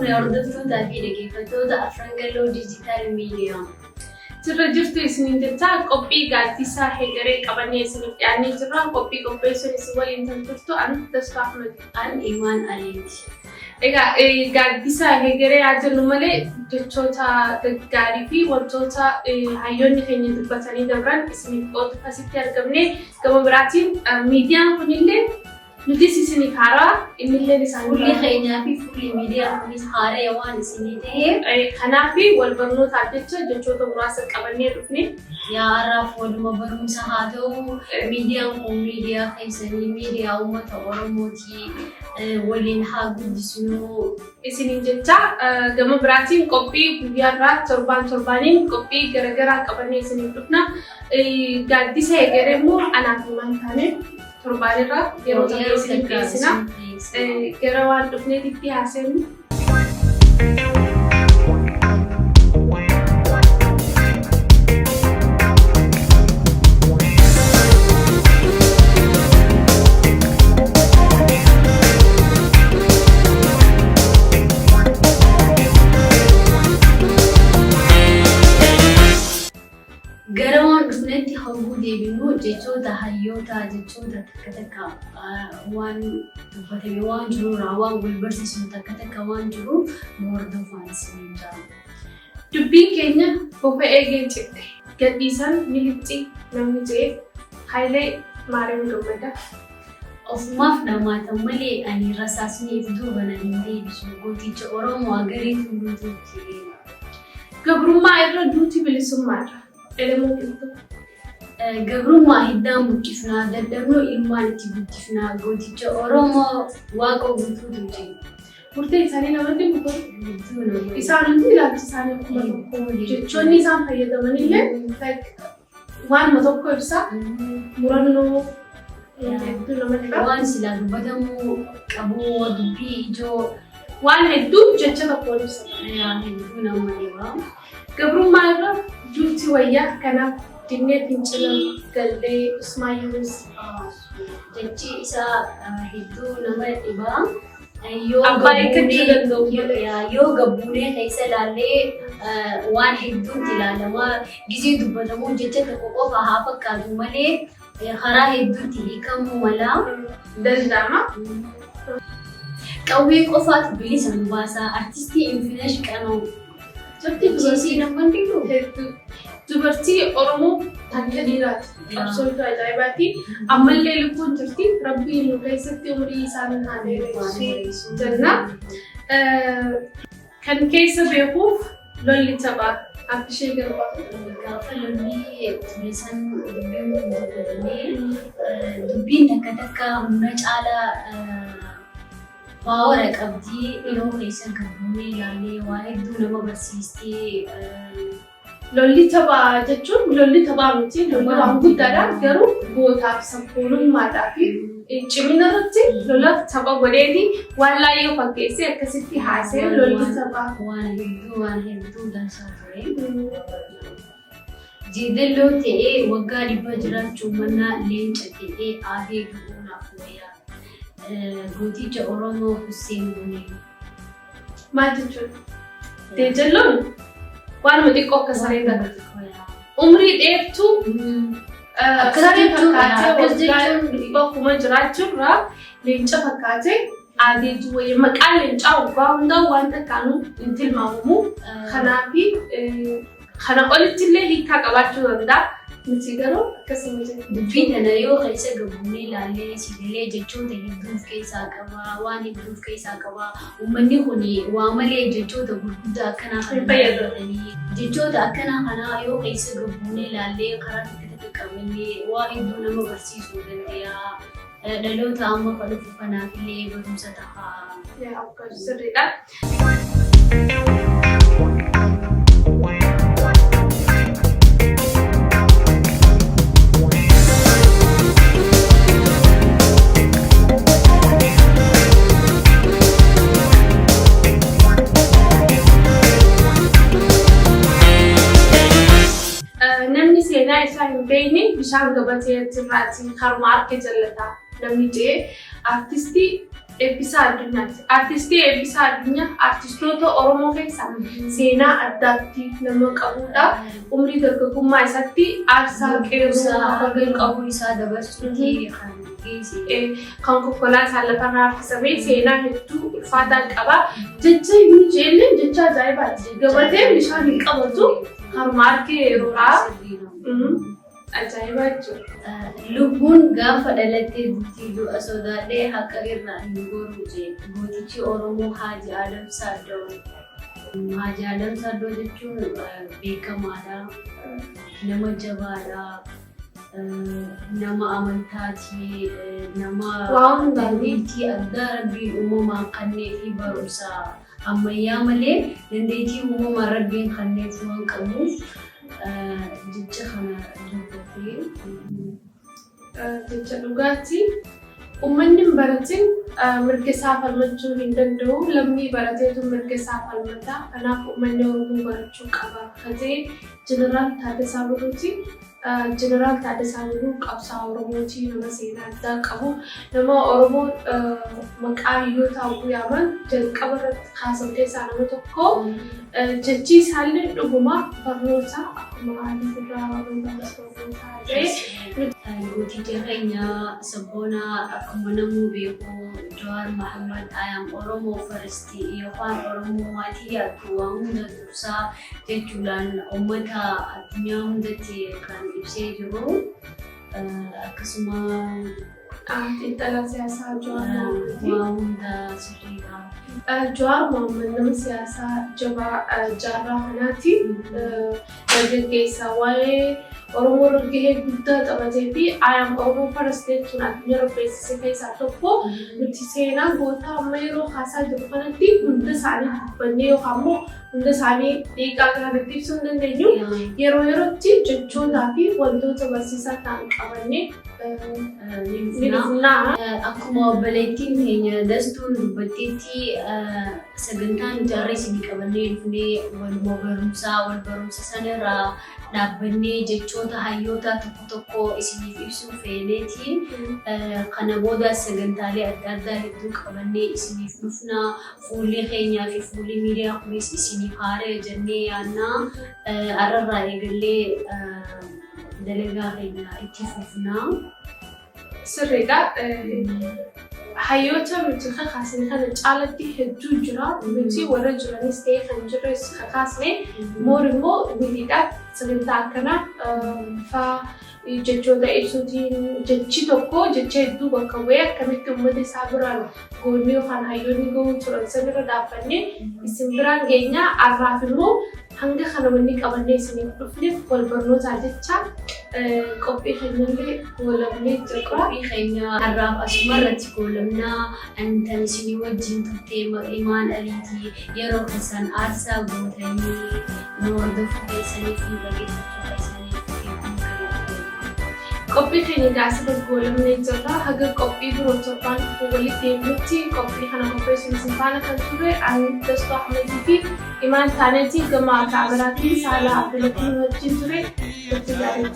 kun hordoftoota fi dhaggeeffattoota Afrangaloo Digital Media. Jirra jirtu isiniin jecha qophii gaaddisaa heegaree qabannee isiniif dhiyaannee jirra. Qophii qopheessuun isin waliin kan turtu an Tasfaa Ahmed An Imaan Aliiti. Egaa gaaddisaa heegaree haa jennu malee jechoota gaggaarii fi wantoota hayyoonni keenya dubbatanii dabran isiniif qoodu asitti argamne. Gama biraatiin miidiyaan kunillee nuti isiniif haaraa innillee isaan Fuulli keenyaa fi fuulli miidiyaa kunis haaraa waan isinii ta'eef kanaaf wal barnootaaf jecha jechoota muraasa qabannee dhufne. yaaraaf waluma barumsa haa ta'u miidiyaan kun miidiyaa keessanii miidiyaa uummata Oromooti waliin haa guddisnu isiniin jecha gama biraatiin qophii guyyaarraa torbaaniin qophii garagaraa qabannee isiniif dhufna. Gaaddisa heegaree immoo anaaf himan taane torbaanirraa yeroo ta'e isiniif dhiyeessina. Gara waan dhufneetitti haasofnu. deebinu jechoota hayyoota jechoota takka waan dubbatame waan jiruudha waan wal barsiisnu takka waan jiru hordofaan isiniin jira. Dubbiin keenya bofa eegeen citte gadhiisan miliqxii namni jedhe Hayilee Maariyaam Gammadaa. Ofumaaf namaatan malee ani rasaasni duuba nan deebisu gooticha Oromoo agaree tuuluutti. Gabrummaa irra duuti bilisummaadha. Elemoo kiltu. Gabrummaa hiddaan buqqifnaa daddarbnoo ilmaan itti guddifnaa gooticha Oromoo waaqa guutuutu jira. Murtee isaanii namatti buqqifnu. Isaan hundi ilaalchi isaanii akkuma tokko jechoonni isaan fayyadamanillee waanuma tokko ibsa murannoo hedduu namatti qaba. Waan silaa dubbatamuu qabu dubbii ijoo waan hedduu jecha tokkoon ibsa. Hedduu nama dhibaa. Gabrummaa irra duuti wayyaa kanaaf dinnee fincilan gallee Ismaa'ilis jechi isaa hedduu nama dhibaa. Yoo gabbuunee keessa ilaallee waan hedduutti ilaalamaa gizee dubbatamu jecha tokko qofa haa fakkaatu malee karaa hedduutti hiikamuu mala danda'ama. Qawwee qofaatu bilisa nu baasa. Artistii Infinesh Qanoo. Dubartii namoonni hedduu. Dubartii Oromoo takka dhiiraati. Absoluuta ajaa'ibaati. Ammallee lubbuun jirti. Rabbiin nu keessatti umurii isaanii haa dheeressu jenna. Kan keessa beekuuf lolli taphaa akka ishee garbaatu. Gaafa lolli tureessan dubbiin guddatanii dubbiin takka humna caalaa baawara qabdii yeroo keessan kan buunee ilaallee waa hedduu nama barsiistee. Lolli taphaa jechuun lolli taphaa miti lolli waan guddaadha garuu gootaaf sabboonummaadhaa fi cimina irratti lola tapha godheeti waan laayyoo fakkeessee akkasitti haasee lolli taphaa waan hedduu dansaa ture. Jeedalloo ta'ee waggaa 100 jiraachuu mannaa leenca ta'ee aadee du'uunaaf wayyaa. Gooticha Oromoo Hussein Bunee. Maal jechuudha? Jeedalloon waan xiqqoo akka saree gata. Umrii dheertuu saree fakkaatee waggaa 100 jiraachuurraa leenca fakkaatee aadee du'ee maqaan leencaa waggaa hundaa waan takkaanuu hin tilmaamamu. Kanaaf kana olitti illee hiikaa qabaachuu danda'a. Miti garuu akkasuma jira. Dubbii kana yoo keessa gabbuunee ilaallee sibiilee jechoota hedduu of keessaa qaba. Waan hedduu of keessaa qaba. Uummanni kun waa malee jechoota gurguddaa akkanaa kana fayyadamanii jechoota akkanaa kanaa yoo keessa gabbuunee ilaallee karaa tokko qabannee waa hedduu nama barsiisuu danda'a. Dhaloota amma kan dhufu kanaaf illee barumsa ta'a. Akka sirriidha. Seenaa isaa hin beekne bishaan gabatee irratti harma harka jallataa namni jedhee artistii eebbisaa addunyaati. Artistii eebbisaa addunyaa artistoota Oromoo keessaa seenaa addaatti nama qabudha. Umrii dargaggummaa isaatti aarsaa qeerroo hafageen qabu isaa dabarsuuti kan konkolaataa lafarraa harkisamee seenaa hedduu ulfaataa qaba. Jecha hin jenne jecha ajaa'ibaati. Gabatee bishaan hin qabatu harma harkee yeroo ajaa'iba jechuudha. Lubbuun gaafa dhalattee duutii du'a sodaadhee haqa irraa hin goru jedhe gootichi Oromoo Haaji Adam Saaddoo. Haaji Adam Saaddoo jechuun beekamaadha, nama jabaadha, nama amantaati, nama dandeettii addaa Rabbiin uumamaan kennee fi barumsa ammayyaa malee dandeettii uumamaan Rabbiin kenneef waan qabuuf jecha kana dubbatee jecha dhugaatti uummanni hin baratin mirga isaa falmachuu hin danda'u. Lammii barateetu mirga isaa falmata. Kanaaf uummanni Oromoo barachuu qaba. Katee Jeneraal Taaddasaa Birruuti. Jeneraal Taaddasaa Birruu qabsaa'aa Oromooti, nama seenaa addaa qabu, nama Oromoo maqaa hayyoota hawwuu yaaman jalqaba irratti kaasan keessaa nama tokko. Jechi isaallee dhuguma barnoota akkuma haadha irraa barnoota ta'ee gooticha keenya sabboonaa akkuma namuu beeku Jawaar Mohaammed ayam Oromoo Faristi yookaan Oromoo maatii yaaddu waan hunda dursaa jechuudhaan uummata addunyaa hundatti kan ibsee jiru. Akkasuma xiinxalaa siyaasaa Jawaar Mohaammed waan hunda sirriidha. Jawaar Mohaammed nama siyaasaa jabaa jaarraa kanaati. Dargaggeessa waa'ee Oromoo gahee guddaa taphatee fi ayam Oromoo Faristi jechuun addunyaa beeksise keessaa tokko. Nuti seenaa goota amma yeroo haasaa jiru kanatti hunda isaanii dubbannee yookaan immoo hunda isaanii dhiiqaa kanatti ibsuu hin dandeenyu. Yeroo yerootti jechootaa fi wantoota barsiisaa ta'an qabannee akkuma obboleettiin keenya dastuun dubbatteetti sagantaan jaarraa isinii qabannee dhufnee wal barumsa sanarraa dhaabbannee jechoota hayyoota tokko isiniif ibsuu feeneeti. Kana booda sagantaalee adda addaa hedduu qabannee isiniif dhufna. Fuullee keenyaa fi fuullee miidiyaa kunis isiniif haaree jennee yaadna. Har'arraa eegallee dalagaa keenya itti fufna. Sirriidha. Hayyoota nuti kakaasne kana caalatti hedduu jira. Nuti warra jiranis ta'ee kan jirres kakaasne moorimmoo wiliidhaan sagantaa akkanaa fa'aa jechoota ibsuutiin jechi tokko jecha hedduu bakka bu'ee akkamitti uummata isaa biraan goonni yookaan hayyoonni gahuu turan sanirra dhaabbannee isin biraan geenyaa har'aaf immoo hanga kana wanni qabannee isiniif dhufneef wal barnootaa jecha qophii keenyallee goolabnee jirra. Qophii keenya har'aaf asuma irratti goolabnaa antan isinii wajjin turtee imaan aliitii yeroo keessan aarsaa gootanii nu hordofuu keessanii fi dhaggeeffachuu keessanii qophii keenya gaasifa goolabnee jirra. Haga qophii biroo torbaan walitti deemnutti qophii kana qopheessuun isin faana kan ture ani Dastuu Ahmedii fi Imaan Taanetii gama kaameraatiin Saalaa Abdulatiin wajjin ture. Itti gaarii.